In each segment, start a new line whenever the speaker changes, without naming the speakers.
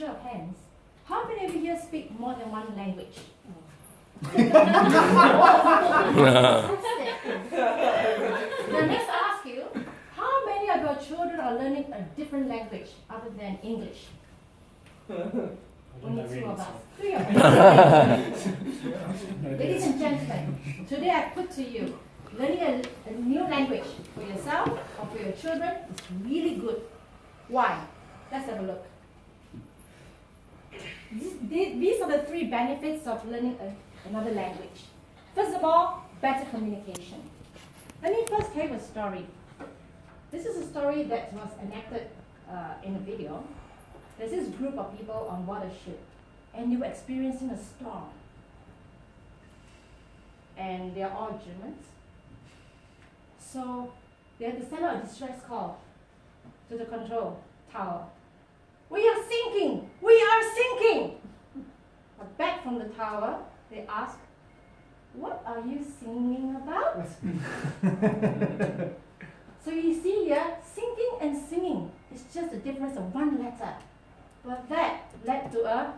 show of hands, how many of you here speak more than one language? Then next I ask you, how many of your children are learning a different language other than English? Only two of us. Three of us. Ladies and gentlemen, today I put to you, learning a new language for yourself or for your children is really good. Why? Let's have a look. These are the three benefits of learning another language. First of all, better communication. Let me first tell you a story. This is a story that was enacted in a video. There's this group of people on board a ship, and they were experiencing a storm. And they are all Germans. So they had to send out a distress call to the control tower. We are sinking! We are sinking! But back from the tower, they asked, what are you singing about? So you see here, sinking and singing is just a difference of one letter. But that led to a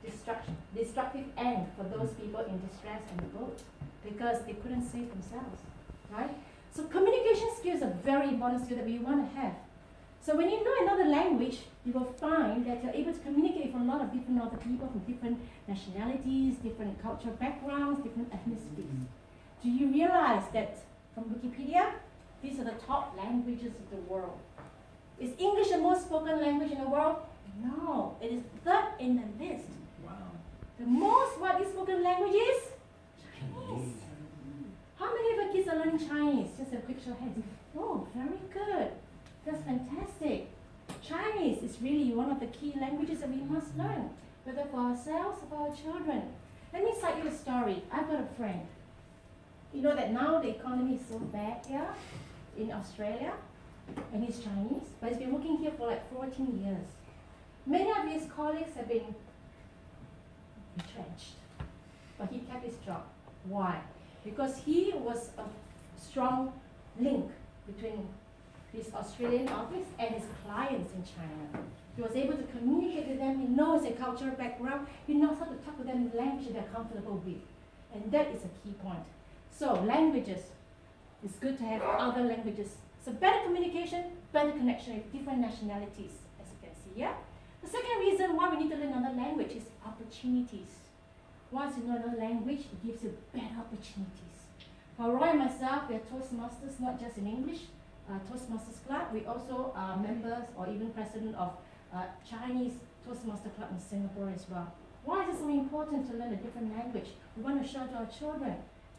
destructive end for those people in distress on the boat because they couldn't save themselves, right? So communication skills are very important skill that we want to have. So when you know another language, you will find that you're able to communicate with a lot of different other people from different nationalities, different cultural backgrounds, different ethnicities. Do you realize that from Wikipedia, these are the top languages of the world? Is English the most spoken language in the world? No, it is third in the list.
Wow.
The most widely spoken language is Chinese. How many of your kids are learning Chinese? Just a quick show of hands. Oh, very good. That's fantastic. Chinese is really one of the key languages that we must learn, whether for ourselves or for our children. Let me cite you a story. I've got a friend. You know that now the economy is so bad here in Australia, and he's Chinese, but he's been working here for like 14 years. Many of his colleagues have been retrenched, but he kept his job. Why? Because he was a strong link between his Australian office and his clients in China. He was able to communicate with them. He knows their cultural background. He knows how to talk to them in language they're comfortable with. And that is a key point. So languages, it's good to have other languages. So better communication, better connection with different nationalities, as you can see here. The second reason why we need to learn another language is opportunities. Once you know another language, it gives you better opportunities. For Roy and myself, we are Toastmasters, not just in English. Toastmasters Club. We also are members or even president of Chinese Toastmaster Club in Singapore as well. Why is it so important to learn a different language? We want to show to our children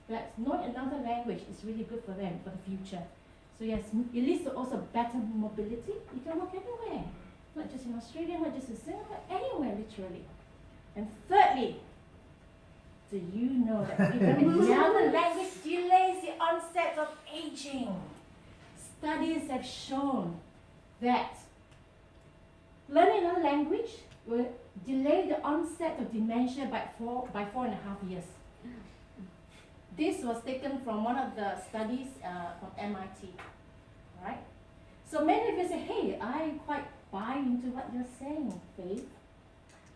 that knowing another language is really good for them for the future. So yes, it leads to also better mobility. You can work anywhere, not just in Australia, not just in Singapore, anywhere literally. And thirdly, do you know that learning another language delays the onset of aging? Studies have shown that learning another language will delay the onset of dementia by 4.5 years. This was taken from one of the studies from MIT, right? So many of you say, hey, I quite buy into what you're saying, Faith,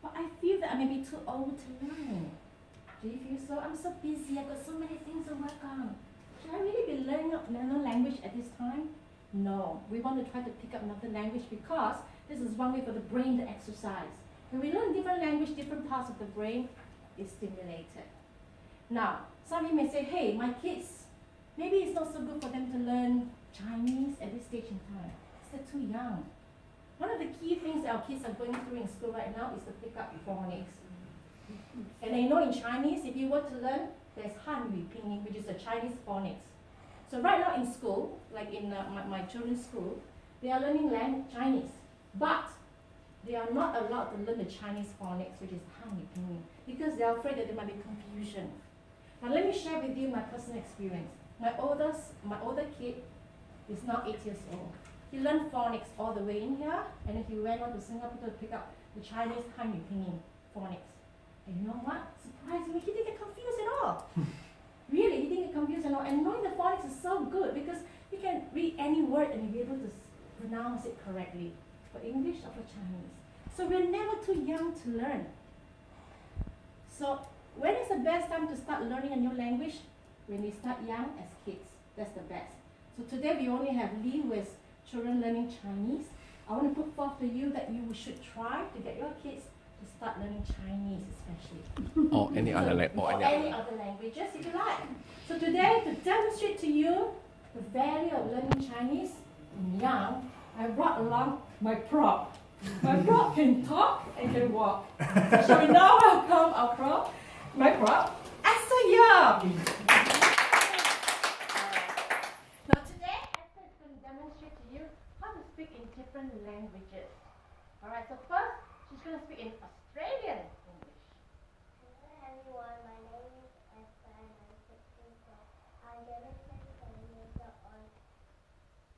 but I feel that I may be too old to learn. Do you feel so? I'm so busy, I've got so many things to work on. Should I really be learning another language at this time? No, we want to try to pick up another language because this is one way for the brain to exercise. When we learn different language, different parts of the brain is stimulated. Now, some of you may say, hey, my kids, maybe it's not so good for them to learn Chinese at this stage in time. They're too young. One of the key things that our kids are going through in school right now is to pick up phonics. And you know in Chinese, if you were to learn, there's Hanyu Pinyin, which is the Chinese phonics. So right now in school, like in my children's school, they are learning Chinese, but they are not allowed to learn the Chinese phonics, which is Hanyu Pinyin, because they are afraid that there might be confusion. Now let me share with you my personal experience. My older kid is now 8 years old. He learned phonics all the way in here, and then he went on to Singapore to pick up the Chinese Hanyu Pinyin phonics. And you know what? Surprisingly, he didn't get confused at all. Really, he didn't get confused at all. And knowing the phonics is so good because you can read any word and you'll be able to pronounce it correctly for English or for Chinese. So we're never too young to learn. So when is the best time to start learning a new language? When we start young as kids. That's the best. So today we only have Lee with children learning Chinese. I want to put forth to you that you should try to get your kids to start learning Chinese especially.
Or any other
any other languages if you like. So today, to demonstrate to you the value of learning Chinese in young, I brought along my prop. My prop can talk and can walk. So shall we now welcome our prop, my prop, Esther Young. Now today, Esther is going to demonstrate to you how to speak in different languages. Alright, so first, she's going to speak in Australian English.
Hello everyone, my name is Esther and I'm 16 years. I'm demonstrating the language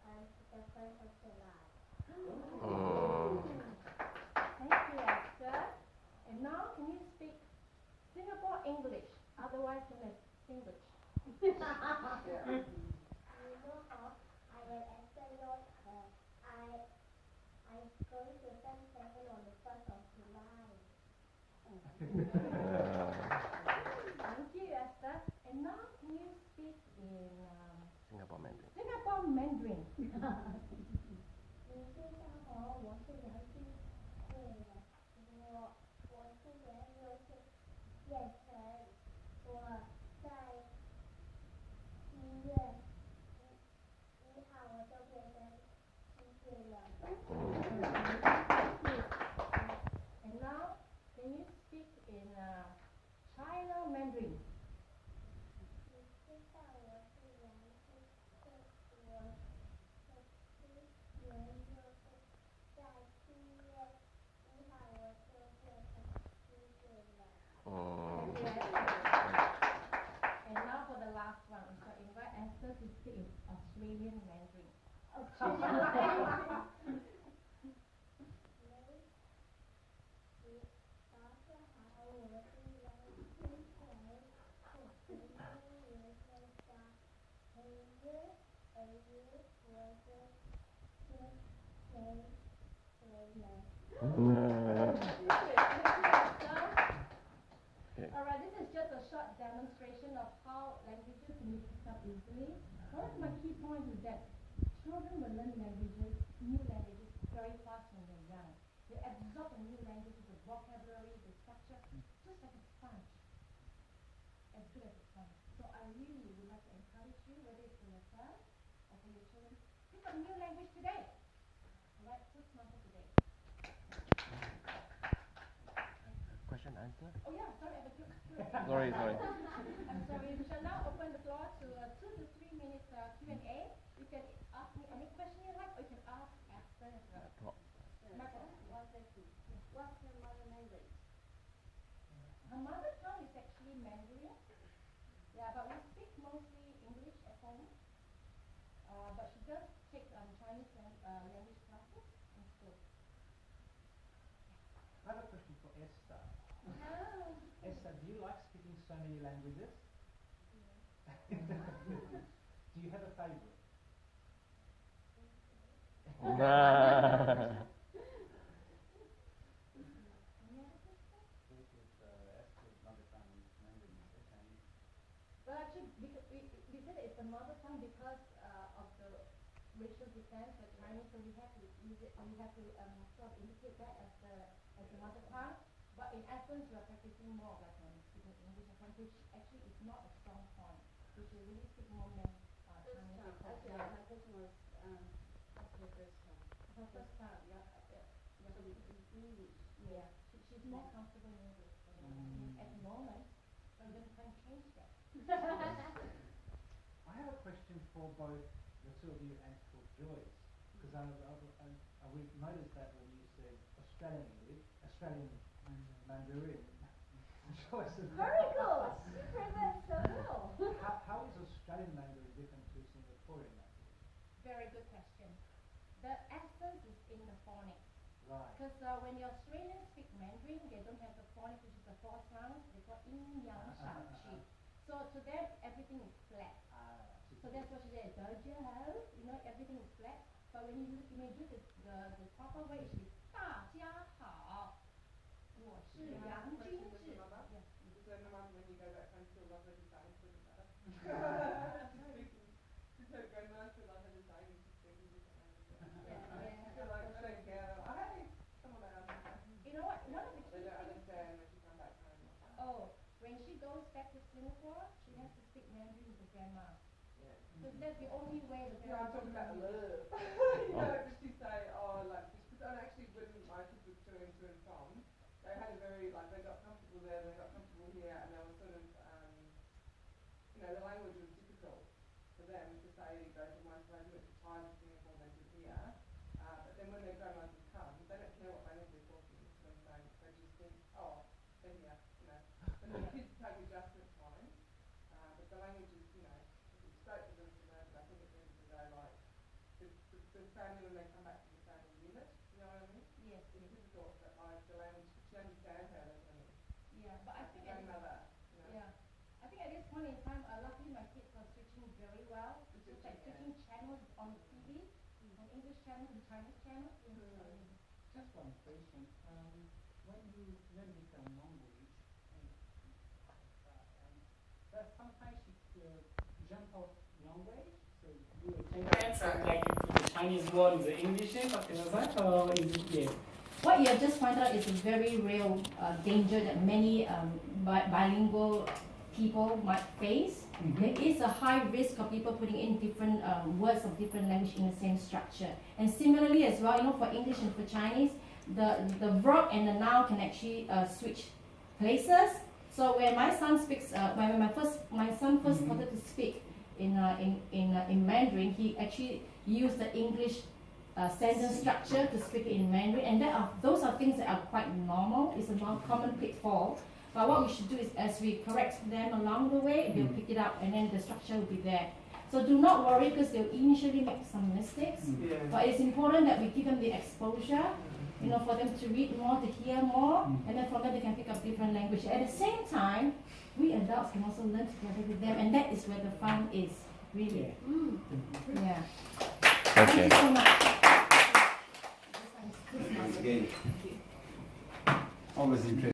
on the 1st of July.
Thank you, Esther. And now, can you speak Singapore English, otherwise known as Singlish?
You know how I am Esther Young. I'm going to turn 7 on the 1st of July.
Thank you, Esther. And now, can you speak in
Singapore Mandarin.
Singapore Mandarin?
你是上好，我是杨金贵的，我今年就是变成我在7月1号我就变成7岁了。
And now, can you speak in China Mandarin?
你知道我是杨金贵，我今年就是在7月1号我就变成7岁了。
And now for the last one, we shall invite Esther to speak in Australian Mandarin.
早上好，我是杨金贵，我今年在8月2日我就7岁了。
Alright, this is just a short demonstration of how languages can be picked up easily. One of my key points is that children will learn languages, new languages, very fast when they're young. They absorb a new language, the vocabulary, the structure, just like a sponge. As good as a sponge. So I really would like to encourage you, whether it's for yourself or for your children, pick up a new language today. Alright, first one for today.
Question answer?
Oh yeah, sorry, I have a quick.
Sorry.
I'm sorry. We shall now open the floor to 2 to 3 minutes Q&A. You can ask me any question you like, or you can ask Esther as well.
What's your mother language?
Her mother tongue is actually Mandarin. Yeah, but we speak mostly English at home. But she does take Chinese language classes in school.
I have a question for Esther.
Hello.
Esther, do you like speaking so many languages? Do you have a favorite?
Any other question?
This is Esther's mother tongue is Mandarin, Chinese.
Well, actually, because we said it's the mother tongue because of the racial descent, the Chinese, so we have to use it. We have to sort of indicate that as the mother tongue. But in essence, we are practicing more like speaking English, which actually is not a strong point. We should really speak more Chinese.
Actually, my question was, what's your first tongue?
Her first time, yeah.
So it's English.
Yeah, she's more comfortable in English at the moment, but we're going to change that.
I have a question for both the two of you and for Joyce, because we've noticed that when you said Australian English, Australian Mandarin, Joyce is
Very good. You present so well.
How is Australian Mandarin different to Singaporean Mandarin?
Very good question. The essence is in the phonics.
Right.
Because when the Australians speak Mandarin, they don't have the phonics, which is the four sounds. They call yin, yang, shang, qi. So to them, everything is flat. So that's what she said. Everything is flat. But when you may do the proper way, it should be 大家好.是洋君志 Yeah.
So my mum, when you go back home, still love her design, doesn't matter. She's her grandma, still love her design, and she's speaking different languages.
Yeah.
She's like, I don't care. I'm like, hey, come on out.
You know what? One of the
They
key
don't
things.
understand when she comes back home.
Oh, when she goes back to Singapore, she has to speak Mandarin with the grandma.
Yeah.
Because that's the only way the
Yeah, I'm
grandma
talking about
can
love. You know, does she say, oh, like, because actually when my kids were touring to and from, they had a very, like, they got comfortable there, they got comfortable here, and they were sort of, you know, the language was difficult for them to say to go from one place, went to Thai to Singapore, then to here. But then when their grandmas would come, they don't care what language they're talking, you know what I'm saying? They just think, oh, they're here, you know. And the kids take adjustment time, but the language is, you know, it's great for them to learn, but I think at the end of the day, like, the family, when they come back to the family unit, you know what I mean?
Yes,
It's
yes.
difficult, but like the language, she understands how they're learning.
Yeah, but I think at this,
Grandmother, you know.
yeah, I think at this point in time, luckily my kids are switching very well. It's like switching channels on the TV, from English channel to Chinese channel.
Just one question. When you learn different language, but sometimes it jump off language, so you take answer like the Chinese word is the English, something like that, or is it yeah?
What you have just pointed out is a very real danger that many bilingual people might face.
Mhm.
There is a high risk of people putting in different words of different language in the same structure. And similarly as well, you know, for English and for Chinese, the verb and the noun can actually switch places. So when my son speaks, when my son first started to speak in Mandarin, he actually used the English sentence structure to speak it in Mandarin, and those are things that are quite normal. It's a common pitfall. But what we should do is, as we correct them along the way, they'll pick it up, and then the structure will be there. So do not worry, because they'll initially make some mistakes.
Yeah.
But it's important that we give them the exposure, you know, for them to read more, to hear more, and then from there they can pick up different language. At the same time, we adults can also learn together with them, and that is where the fun is, really. Yeah. Thank you so much.
Again, always interesting.